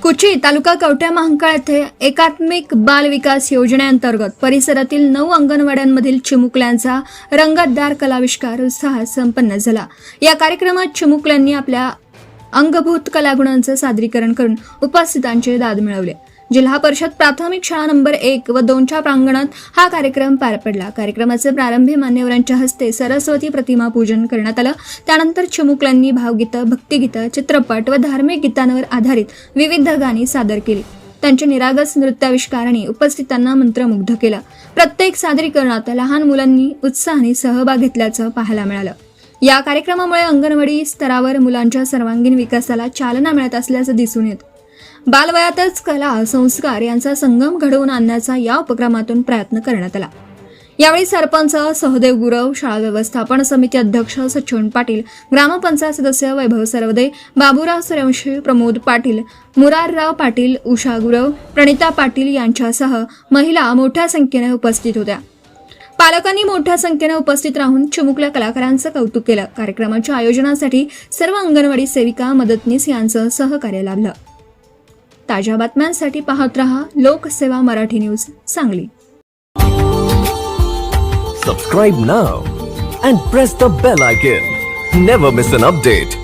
कुची तालुका कवठ्या महांकाळ येथे एकात्मिक बाल विकास योजनेअंतर्गत परिसरातील 9 अंगणवाड्यांमधील चिमुकल्यांचा रंगतदार कलाविष्कार उत्साहात संपन्न झाला। या कार्यक्रमात चिमुकल्यांनी आपल्या अंगभूत कलागुणांचं सादरीकरण करून उपस्थितांचे दाद मिळवले। जिल्हा परिषद प्राथमिक शाळा नंबर 1 व 2च्या प्रांगणात हा कार्यक्रम पार पडला। कार्यक्रमाचे प्रारंभी मान्यवरांच्या हस्ते सरस्वती प्रतिमा पूजन करण्यात आलं। त्यानंतर चिमुकल्यांनी भावगीतं, भक्तिगीतं, चित्रपट व धार्मिक गीतांवर आधारित विविध गाणी सादर केली। त्यांच्या निरागस नृत्याविष्काराने उपस्थितांना मंत्रमुग्ध केलं। प्रत्येक सादरीकरणात लहान मुलांनी उत्साहाने सहभाग घेतल्याचं पाहायला मिळालं। या कार्यक्रमामुळे अंगणवाडी स्तरावर मुलांच्या सर्वांगीण विकासाला चालना मिळत असल्याचं दिसून येतं। बालवयातच कला संस्कार यांचा संगम घडवून आणण्याचा या उपक्रमातून प्रयत्न करण्यात आला। यावेळी सरपंच सहदेव गुरव, शाळा व्यवस्थापन समिती अध्यक्ष सचिन पाटील, ग्रामपंचायत सदस्य वैभव सरवदे, बाबूराव सूर्यवंशी, प्रमोद पाटील, मुरारराव पाटील, उषा गुरव, प्रणिता पाटील यांच्यासह महिला मोठ्या संख्येने उपस्थित होत्या। पालकांनी मोठ्या संख्येने उपस्थित राहून चिमुकल्या कलाकारांचं कौतुक केलं। कार्यक्रमाच्या आयोजनासाठी सर्व अंगणवाडी सेविका, मदतनीस यांचं सहकार्य लाभलं। ताज्या बातम्यांसाठी पाहत रहा लोकसेवा Marathi news Sangli. Subscribe now and press the bell icon. Never miss an update.